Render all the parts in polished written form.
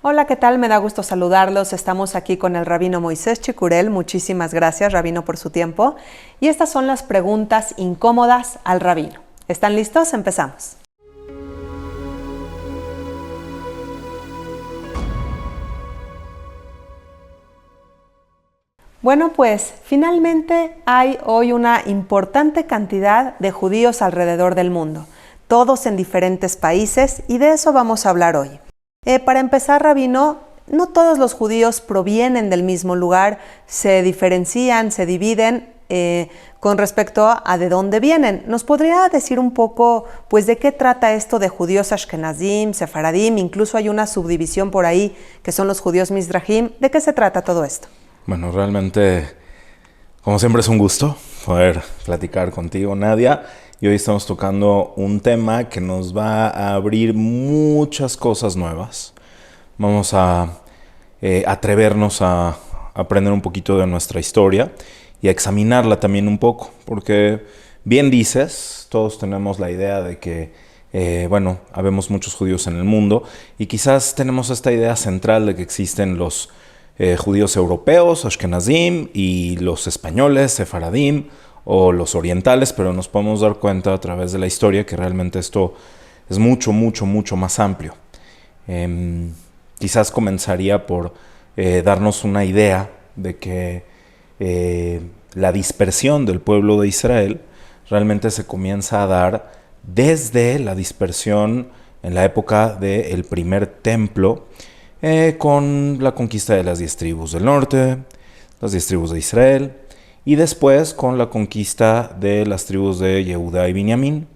Hola, ¿qué tal? Me da gusto saludarlos. Estamos aquí con el rabino Moisés Chicurel. Muchísimas gracias, rabino, por su tiempo. Y estas son las preguntas incómodas al rabino. ¿Están listos? Empezamos. Bueno, pues finalmente hay hoy una importante cantidad de judíos alrededor del mundo, todos en diferentes países, y de eso vamos a hablar hoy. Para empezar, rabino, no todos los judíos provienen del mismo lugar, se diferencian, se dividen con respecto a de dónde vienen. ¿Nos podría decir un poco, pues, de qué trata esto de judíos ashkenazim, sefaradim? Incluso hay una subdivisión por ahí que son los judíos mizrahim. ¿De qué se trata todo esto? Bueno, realmente, como siempre, es un gusto poder platicar contigo, Nadia. Y hoy estamos tocando un tema que nos va a abrir muchas cosas nuevas. Vamos a atrevernos a aprender un poquito de nuestra historia y a examinarla también un poco. Porque, bien dices, todos tenemos la idea de que, habemos muchos judíos en el mundo. Y quizás tenemos esta idea central de que existen los judíos europeos, ashkenazim, y los españoles, sefaradim, o los orientales, pero nos podemos dar cuenta a través de la historia que realmente esto es mucho más amplio. Quizás comenzaría por darnos una idea de que la dispersión del pueblo de Israel realmente se comienza a dar desde la dispersión en la época del primer templo, con la conquista de las 10 tribus del norte, las 10 tribus de Israel, y después con la conquista de las tribus de Yehuda y Binyamin.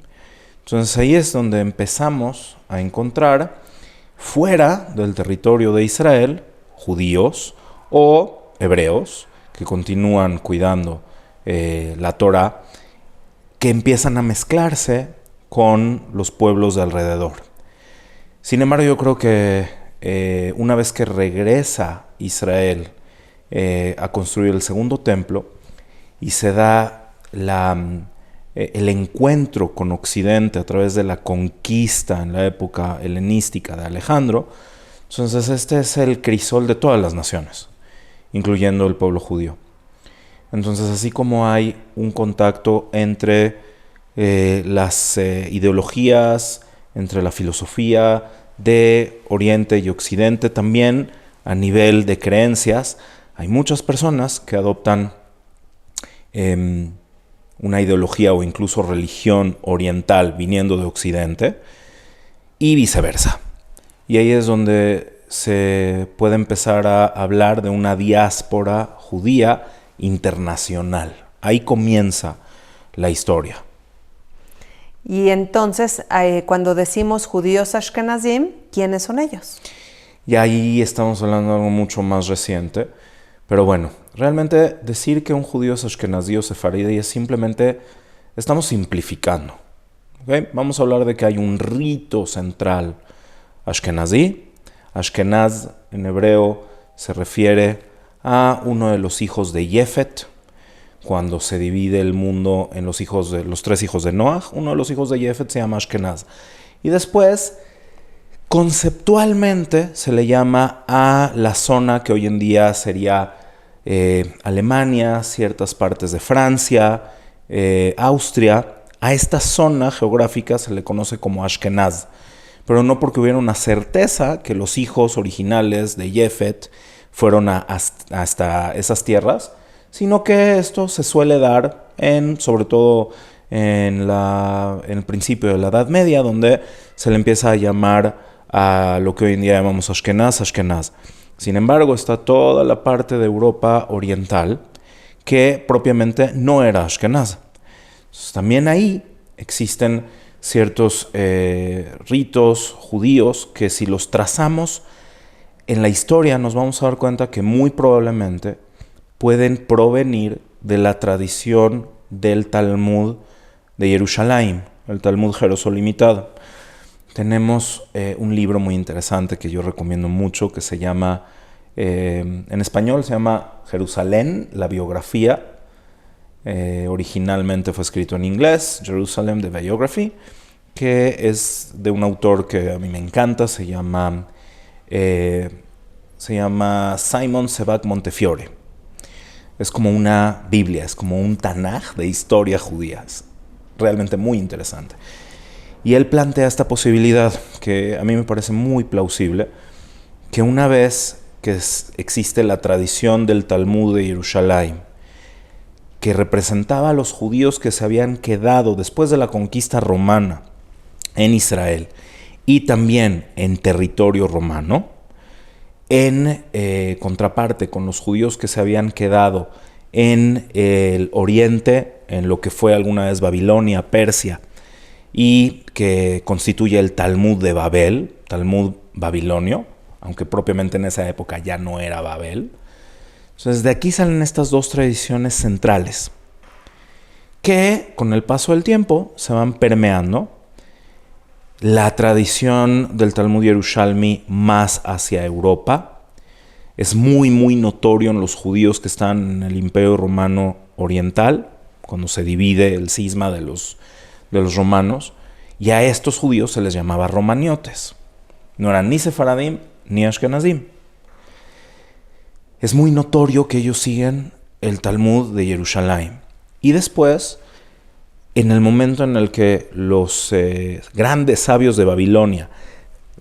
Entonces ahí es donde empezamos a encontrar fuera del territorio de Israel judíos o hebreos que continúan cuidando la Torá, que empiezan a mezclarse con los pueblos de alrededor. Sin embargo, yo creo que una vez que regresa Israel a construir el segundo templo y se da el encuentro con Occidente a través de la conquista en la época helenística de Alejandro, entonces este es el crisol de todas las naciones, incluyendo el pueblo judío. Entonces, así como hay un contacto entre las ideologías, entre la filosofía de Oriente y Occidente, también a nivel de creencias, hay muchas personas que adoptan una ideología o incluso religión oriental viniendo de Occidente y viceversa. Y ahí es donde se puede empezar a hablar de una diáspora judía internacional. Ahí comienza la historia. Y entonces, cuando decimos judíos ashkenazim, ¿quiénes son ellos? Y ahí estamos hablando de algo mucho más reciente. Pero bueno, realmente decir que un judío es ashkenazí o sefaradí es simplemente, estamos simplificando. ¿Okay? Vamos a hablar de que hay un rito central ashkenazí. Ashkenaz en hebreo se refiere a uno de los hijos de Yefet. Cuando se divide el mundo en los 3 hijos de Noah, uno de los hijos de Yefet se llama Ashkenaz. Y después, conceptualmente, se le llama a la zona que hoy en día sería Alemania, ciertas partes de Francia, Austria. A esta zona geográfica se le conoce como Ashkenaz, pero no porque hubiera una certeza que los hijos originales de Yefet fueron hasta esas tierras, sino que esto se suele dar sobre todo en el principio de la Edad Media, donde se le empieza a llamar a lo que hoy en día llamamos Ashkenaz. Sin embargo, está toda la parte de Europa oriental que propiamente no era Ashkenaz. Entonces, también ahí existen ciertos ritos judíos que, si los trazamos en la historia, nos vamos a dar cuenta que muy probablemente pueden provenir de la tradición del Talmud de Jerusalén, el Talmud Jerosolimitado. Tenemos un libro muy interesante que yo recomiendo mucho, que se llama, en español se llama Jerusalén, la biografía. Originalmente fue escrito en inglés, Jerusalem, the Biography, que es de un autor que a mí me encanta, se llama se llama Simon Sebag Montefiore. Es como una Biblia, es como un Tanaj de historia judía. Es realmente muy interesante. Y él plantea esta posibilidad, que a mí me parece muy plausible, que una vez que existe la tradición del Talmud de Jerusalén, que representaba a los judíos que se habían quedado después de la conquista romana en Israel y también en territorio romano, en contraparte con los judíos que se habían quedado en el oriente, en lo que fue alguna vez Babilonia, Persia, y que constituye el Talmud de Babel, Talmud babilonio, aunque propiamente en esa época ya no era Babel. Entonces de aquí salen estas dos tradiciones centrales que con el paso del tiempo se van permeando. La tradición del Talmud Yerushalmi más hacia Europa es muy notorio en los judíos que están en el Imperio Romano Oriental, cuando se divide el cisma de los romanos, y a estos judíos se les llamaba romaniotes. No eran ni sefaradim ni ashkenazim. Es muy notorio que ellos siguen el Talmud de Jerusalén. Y después, en el momento en el que los grandes sabios de Babilonia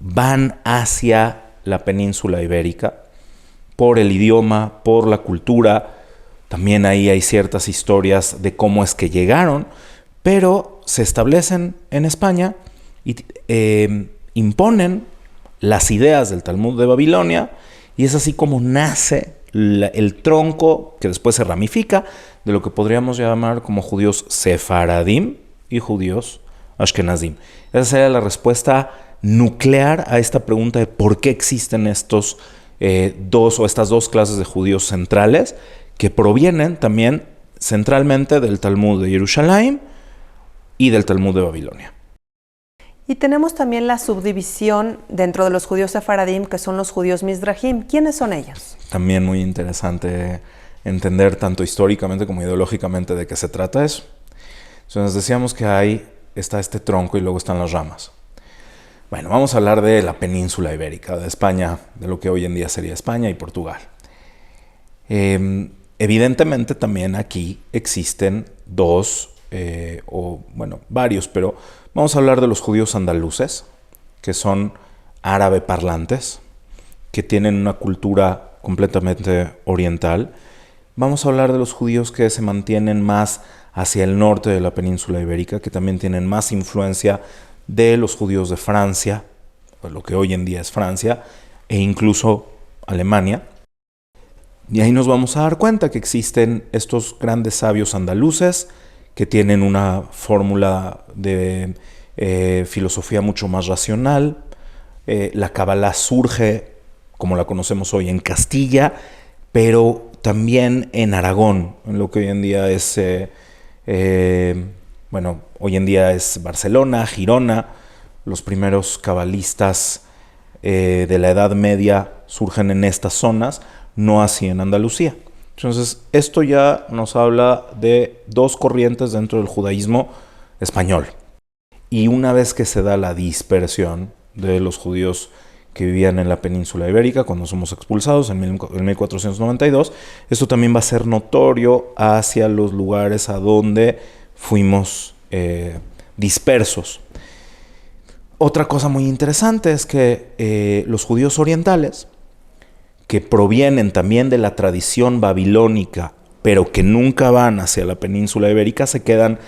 van hacia la península ibérica, por el idioma, por la cultura, también ahí hay ciertas historias de cómo es que llegaron, pero se establecen en España y imponen las ideas del Talmud de Babilonia, y es así como nace el tronco que después se ramifica de lo que podríamos llamar como judíos sefaradim y judíos ashkenazim. Esa sería la respuesta nuclear a esta pregunta de por qué existen estas dos clases de judíos centrales, que provienen también centralmente del Talmud de Jerusalén y del Talmud de Babilonia. Y tenemos también la subdivisión dentro de los judíos sefaradim, que son los judíos mizrahim. ¿Quiénes son ellos? También muy interesante entender tanto históricamente como ideológicamente de qué se trata eso. Entonces decíamos que está este tronco y luego están las ramas. Bueno, vamos a hablar de la península ibérica, de España, de lo que hoy en día sería España y Portugal. Evidentemente también aquí existen varios, pero vamos a hablar de los judíos andaluces, que son árabe parlantes, que tienen una cultura completamente oriental. Vamos a hablar de los judíos que se mantienen más hacia el norte de la península ibérica, que también tienen más influencia de los judíos de Francia, o lo que hoy en día es Francia, e incluso Alemania. Y ahí nos vamos a dar cuenta que existen estos grandes sabios andaluces que tienen una fórmula de filosofía mucho más racional. La Kabbalah surge, como la conocemos hoy, en Castilla, pero también en Aragón, en lo que hoy en día es, hoy en día es Barcelona, Girona. Los primeros cabalistas de la Edad Media surgen en estas zonas, no así en Andalucía. Entonces, esto ya nos habla de dos corrientes dentro del judaísmo español. Y una vez que se da la dispersión de los judíos que vivían en la península ibérica, cuando somos expulsados en 1492, esto también va a ser notorio hacia los lugares a donde fuimos dispersos. Otra cosa muy interesante es que los judíos orientales, que provienen también de la tradición babilónica, pero que nunca van hacia la península ibérica, se quedan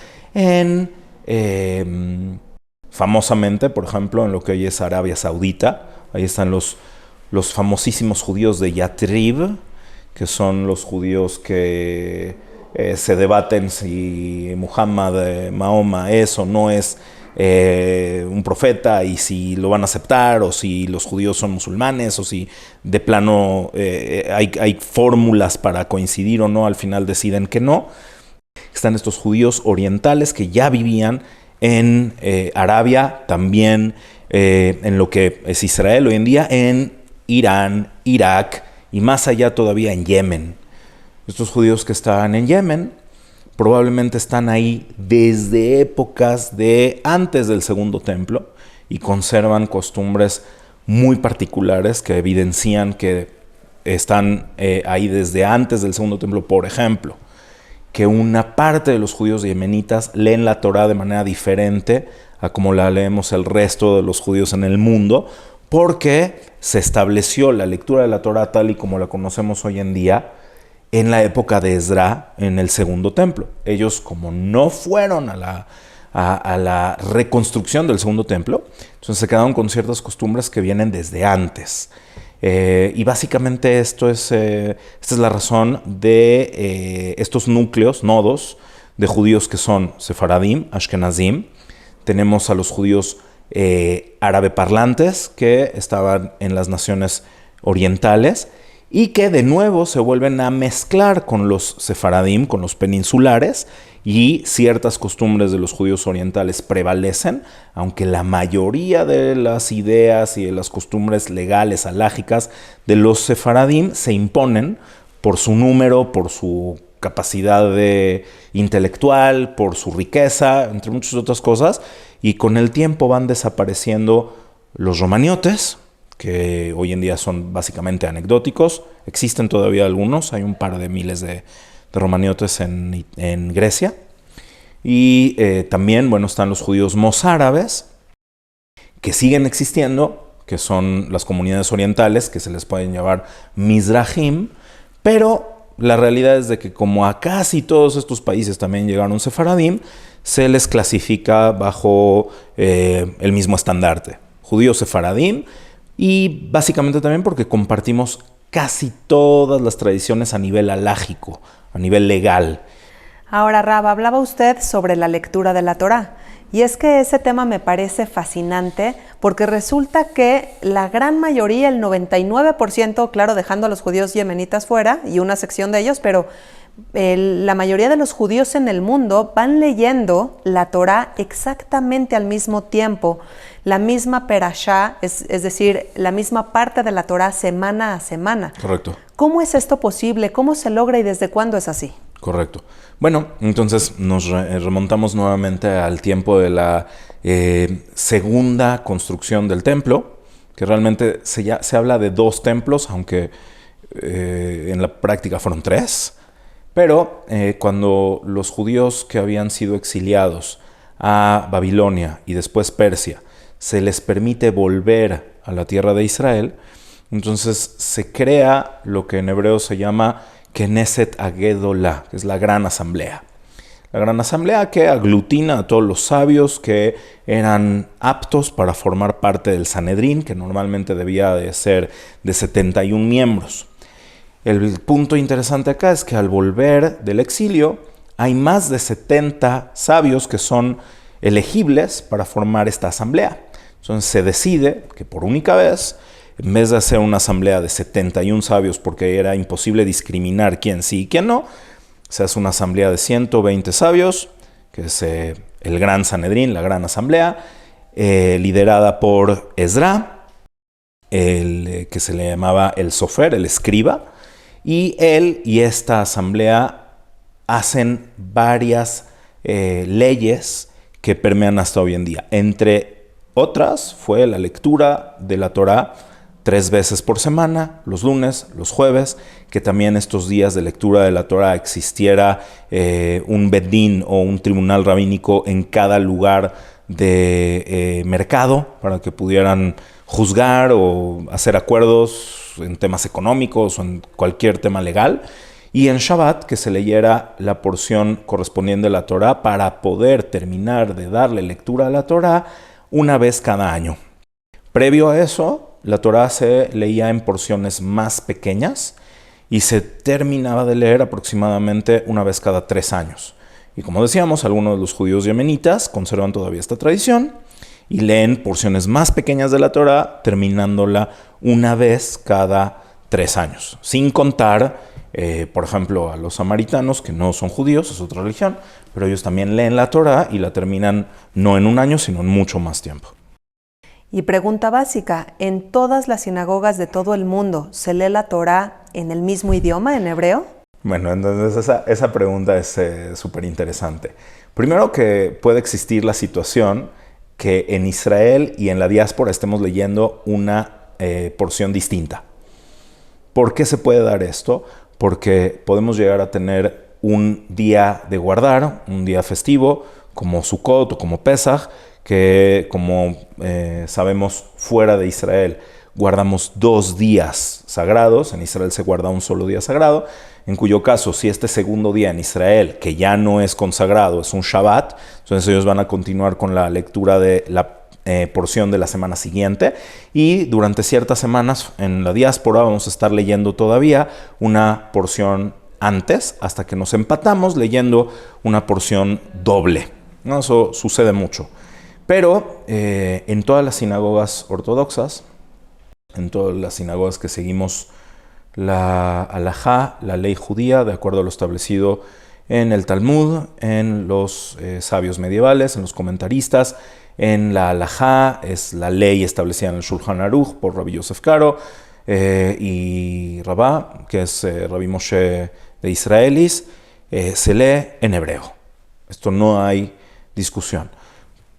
famosamente, por ejemplo, en lo que hoy es Arabia Saudita. Ahí están los famosísimos judíos de Yatrib, que son los judíos que se debaten si Mahoma es o no es un profeta, y si lo van a aceptar, o si los judíos son musulmanes, o si de plano hay fórmulas para coincidir o no, al final deciden que no. Están estos judíos orientales que ya vivían en Arabia, también en lo que es Israel hoy en día, en Irán, Irak y más allá todavía en Yemen. Estos judíos que estaban en Yemen probablemente están ahí desde épocas de antes del Segundo Templo y conservan costumbres muy particulares que evidencian que están ahí desde antes del Segundo Templo. Por ejemplo, que una parte de los judíos yemenitas leen la Torá de manera diferente a como la leemos el resto de los judíos en el mundo, porque se estableció la lectura de la Torá tal y como la conocemos hoy en día en la época de Ezra, en el Segundo Templo. Ellos, como no fueron a la reconstrucción del Segundo Templo, entonces se quedaron con ciertas costumbres que vienen desde antes. Y básicamente esta es la razón de estos núcleos, nodos de judíos que son sefaradim, ashkenazim. Tenemos a los judíos árabe parlantes que estaban en las naciones orientales y que de nuevo se vuelven a mezclar con los sefaradim, con los peninsulares, y ciertas costumbres de los judíos orientales prevalecen, aunque la mayoría de las ideas y de las costumbres legales, halágicas de los sefaradim se imponen por su número, por su capacidad intelectual, por su riqueza, entre muchas otras cosas, y con el tiempo van desapareciendo los romaniotes, que hoy en día son básicamente anecdóticos. Existen todavía algunos, hay un par de miles de romaniotes en Grecia. Y también, bueno, están los judíos mozárabes, que siguen existiendo, que son las comunidades orientales, que se les pueden llamar mizrahim, pero la realidad es de que como a casi todos estos países también llegaron sefaradim, se les clasifica bajo el mismo estandarte, judíos sefaradim, y básicamente también porque compartimos casi todas las tradiciones a nivel halágico, a nivel legal. Ahora, Rab, hablaba usted sobre la lectura de la Torá. Y es que ese tema me parece fascinante porque resulta que la gran mayoría, el 99%, claro, dejando a los judíos yemenitas fuera y una sección de ellos, pero la mayoría de los judíos en el mundo van leyendo la Torá exactamente al mismo tiempo, la misma perashá, es decir, la misma parte de la Torá semana a semana. Correcto. ¿Cómo es esto posible? ¿Cómo se logra y desde cuándo es así? Correcto. Bueno, entonces nos remontamos nuevamente al tiempo de la segunda construcción del templo, que realmente se habla de 2 templos, aunque en la práctica fueron 3. Pero cuando los judíos que habían sido exiliados a Babilonia y después Persia, se les permite volver a la tierra de Israel, entonces se crea lo que en hebreo se llama Knesset Agedolá, que es la gran asamblea. La gran asamblea que aglutina a todos los sabios que eran aptos para formar parte del Sanedrín, que normalmente debía de ser de 71 miembros. El punto interesante acá es que al volver del exilio hay más de 70 sabios que son elegibles para formar esta asamblea. Entonces se decide que por única vez, en vez de hacer una asamblea de 71 sabios porque era imposible discriminar quién sí y quién no, se hace una asamblea de 120 sabios, que es el gran Sanedrín, la gran asamblea, liderada por Ezra, que se le llamaba el Sofer, el escriba, y él y esta asamblea hacen varias leyes que permean hasta hoy en día. Entre otras fue la lectura de la Torá 3 veces por semana, los lunes, los jueves, que también estos días de lectura de la Torá existiera un bedín o un tribunal rabínico en cada lugar de mercado para que pudieran juzgar o hacer acuerdos en temas económicos o en cualquier tema legal. Y en Shabbat que se leyera la porción correspondiente a la Torá para poder terminar de darle lectura a la Torá una vez cada año. Previo a eso, la Torá se leía en porciones más pequeñas y se terminaba de leer aproximadamente una vez cada 3 años. Y como decíamos, algunos de los judíos yemenitas conservan todavía esta tradición y leen porciones más pequeñas de la Torá, terminándola una vez cada 3 años. Sin contar, por ejemplo, a los samaritanos, que no son judíos, es otra religión, pero ellos también leen la Torá y la terminan no en un año, sino en mucho más tiempo. Y pregunta básica, ¿en todas las sinagogas de todo el mundo se lee la Torá en el mismo idioma, en hebreo? Bueno, entonces esa pregunta es súper interesante. Primero que puede existir la situación que en Israel y en la diáspora estemos leyendo una porción distinta. ¿Por qué se puede dar esto? Porque podemos llegar a tener un día de guardar, un día festivo, como Sukkot o como Pesach, que como sabemos fuera de Israel guardamos 2 días sagrados. En Israel se guarda un solo día sagrado, en cuyo caso, si este segundo día en Israel, que ya no es consagrado, es un Shabbat, entonces ellos van a continuar con la lectura de la porción de la semana siguiente, y durante ciertas semanas en la diáspora vamos a estar leyendo todavía una porción antes, hasta que nos empatamos leyendo una porción doble, ¿no? Eso sucede mucho. Pero en todas las sinagogas ortodoxas, en todas las sinagogas que seguimos la halajá, la ley judía, de acuerdo a lo establecido en el Talmud, en los sabios medievales, en los comentaristas, en la halajá, es la ley establecida en el Shulchan Aruch por Rabbi Yosef Karo y Rabá, que es Rabbi Moshe de Israelis, se lee en hebreo. Esto no hay discusión.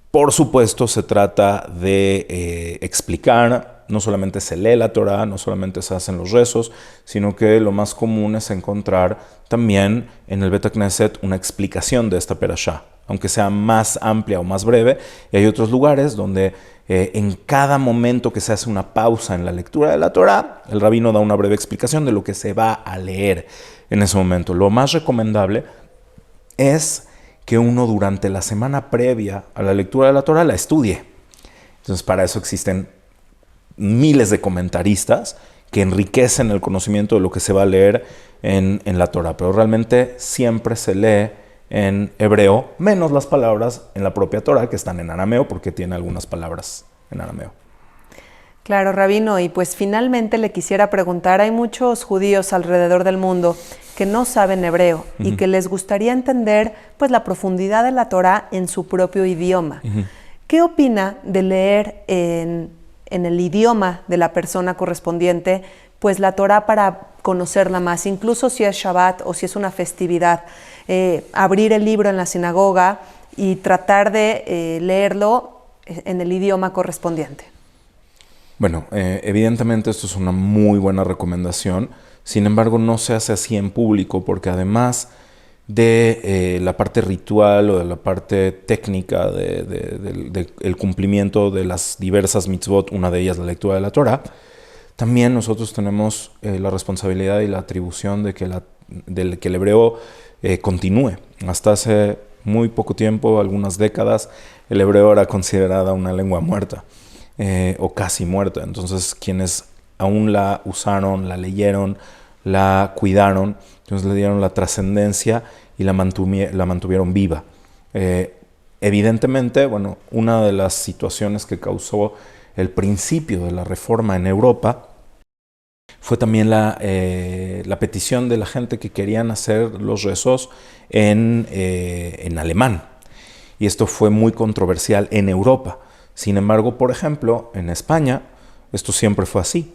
Por supuesto, se trata de explicar. No solamente se lee la Torá, no solamente se hacen los rezos, sino que lo más común es encontrar también en el Bet Knesset una explicación de esta perashá, aunque sea más amplia o más breve. Y hay otros lugares donde en cada momento que se hace una pausa en la lectura de la Torá, el rabino da una breve explicación de lo que se va a leer en ese momento. Lo más recomendable es que uno durante la semana previa a la lectura de la Torá la estudie. Entonces, para eso existen miles de comentaristas que enriquecen el conocimiento de lo que se va a leer en la Torá, pero realmente siempre se lee en hebreo, menos las palabras en la propia Torá que están en arameo, porque tiene algunas palabras en arameo. Claro, rabino, y pues finalmente le quisiera preguntar, hay muchos judíos alrededor del mundo que no saben hebreo y que les gustaría entender pues la profundidad de la Torá en su propio idioma. ¿Qué opina de leer en el idioma de la persona correspondiente, pues la Torá para conocerla más, incluso si es Shabbat o si es una festividad, abrir el libro en la sinagoga y tratar de leerlo en el idioma correspondiente? Bueno, evidentemente esto es una muy buena recomendación. Sin embargo, no se hace así en público, porque además de la parte ritual o de la parte técnica del cumplimiento de las diversas mitzvot, una de ellas la lectura de la Torá, también nosotros tenemos la responsabilidad y la atribución de que el hebreo continúe. Hasta hace muy poco tiempo, algunas décadas, el hebreo era considerada una lengua muerta o casi muerta. Entonces, quienes aún la usaron, la leyeron, la cuidaron, entonces le dieron la trascendencia y la mantuvieron viva. Evidentemente, bueno, una de las situaciones que causó el principio de la reforma en Europa fue también la petición de la gente que querían hacer los rezos en alemán. Y esto fue muy controversial en Europa. Sin embargo, por ejemplo, en España, esto siempre fue así.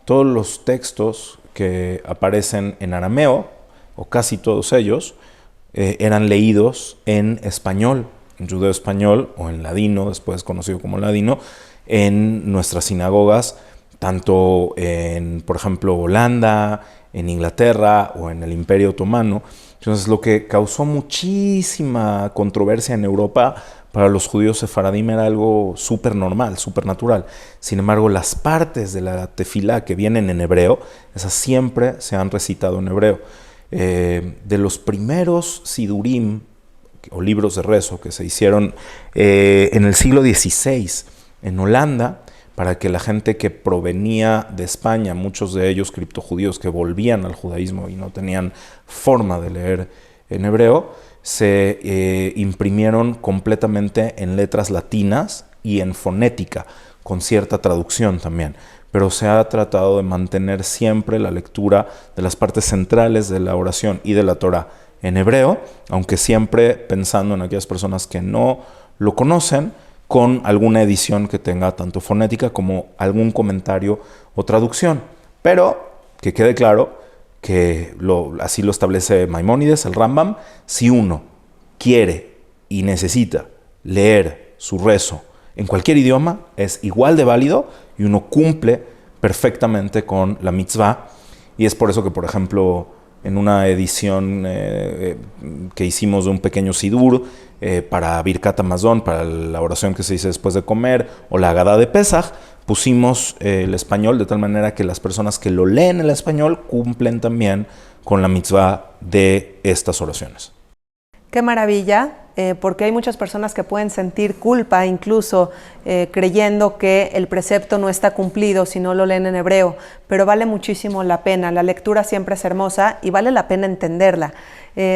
Todos los textos que aparecen en arameo, o casi todos ellos, eran leídos en español, en judeo español o en ladino, después conocido como ladino, en nuestras sinagogas, tanto en, por ejemplo, Holanda, en Inglaterra o en el Imperio Otomano. Entonces, lo que causó muchísima controversia en Europa para los judíos sefaradim era algo súper normal, súper natural. Sin embargo, las partes de la tefilá que vienen en hebreo, esas siempre se han recitado en hebreo. De los primeros sidurim, o libros de rezo, que se hicieron en el siglo XVI en Holanda, para que la gente que provenía de España, muchos de ellos criptojudíos que volvían al judaísmo y no tenían forma de leer en hebreo, se imprimieron completamente en letras latinas y en fonética, con cierta traducción también. Pero se ha tratado de mantener siempre la lectura de las partes centrales de la oración y de la Torá en hebreo, aunque siempre pensando en aquellas personas que no lo conocen, con alguna edición que tenga tanto fonética como algún comentario o traducción. Pero que quede claro que así lo establece Maimónides, el Rambam: si uno quiere y necesita leer su rezo en cualquier idioma, es igual de válido y uno cumple perfectamente con la mitzvah, y es por eso que, por ejemplo, en una edición que hicimos de un pequeño sidur para Birkat Hamazon, para la oración que se dice después de comer, o la Agadá de Pesach, pusimos el español de tal manera que las personas que lo leen en español cumplen también con la mitzvah de estas oraciones. ¡Qué maravilla! Porque hay muchas personas que pueden sentir culpa incluso creyendo que el precepto no está cumplido si no lo leen en hebreo, pero vale muchísimo la pena. La lectura siempre es hermosa y vale la pena entenderla.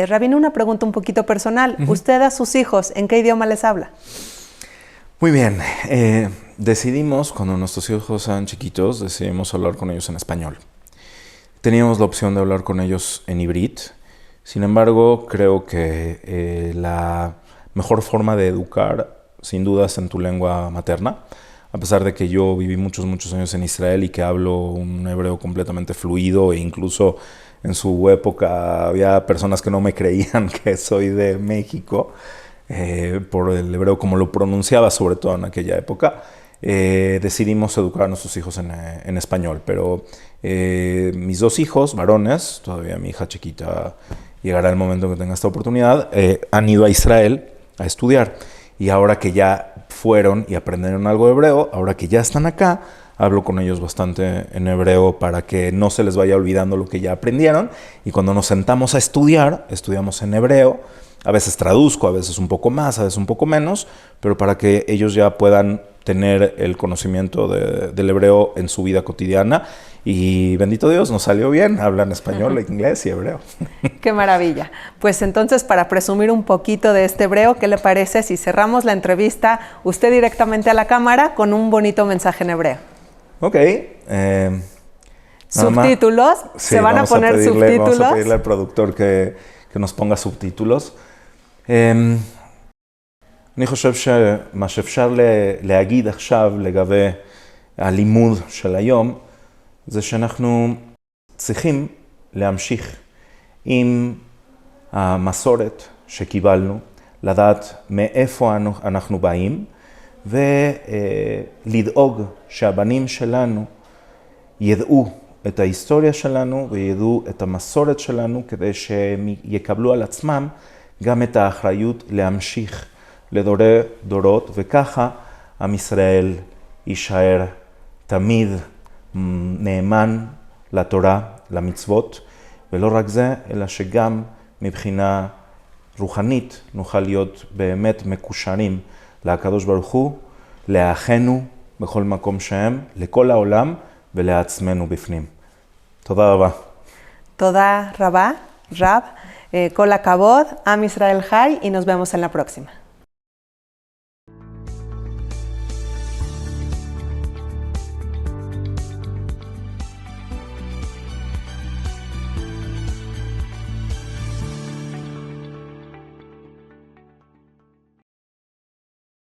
Rabino, una pregunta un poquito personal. ¿Usted a sus hijos en qué idioma les habla? Muy bien. Decidimos, cuando nuestros hijos eran chiquitos, decidimos hablar con ellos en español. Teníamos la opción de hablar con ellos en ivrit. Sin embargo, creo que la mejor forma de educar, sin duda, es en tu lengua materna. A pesar de que yo viví muchos años en Israel y que hablo un hebreo completamente fluido, e incluso en su época había personas que no me creían que soy de México, por el hebreo como lo pronunciaba, sobre todo en aquella época, decidimos educar a nuestros hijos en español. Pero mis dos hijos, varones, todavía mi hija chiquita llegará el momento que tenga esta oportunidad, han ido a Israel a estudiar. Y ahora que ya fueron y aprendieron algo de hebreo, ahora que ya están acá, hablo con ellos bastante en hebreo para que no se les vaya olvidando lo que ya aprendieron. Y cuando nos sentamos a estudiar, estudiamos en hebreo. A veces traduzco, a veces un poco más, a veces un poco menos, pero para que ellos ya puedan tener el conocimiento del hebreo en su vida cotidiana. Y bendito Dios, nos salió bien, hablan español, inglés y hebreo. ¡Qué maravilla! Pues entonces, para presumir un poquito de este hebreo, ¿qué le parece si cerramos la entrevista usted directamente a la cámara con un bonito mensaje en hebreo? Ok. ¿Subtítulos? Sí, ¿Se van a poner subtítulos? Vamos a pedirle al productor que nos ponga subtítulos. אני חושב שמה שאפשר להגיד עכשיו לגבי הלימוד של היום, זה שאנחנו צריכים להמשיך עם המסורת שקיבלנו, לדעת מאיפה אנחנו באים, ולדאוג שהבנים שלנו ידעו את ההיסטוריה שלנו וידעו את המסורת שלנו, כדי שהם יקבלו על עצמם גם את האחריות להמשיך לדורי דורות, וככה עם ישראל יישאר תמיד נאמן לתורה, למצוות, ולא רק זה, אלא שגם מבחינה רוחנית נוכל להיות באמת מקושרים לקדוש ברוך הוא, לאחינו בכל מקום שהם, לכל העולם ולעצמנו בפנים. תודה רבה. תודה רבה, רב. Kol hakavod, Am Israel Chai, y nos vemos en la próxima.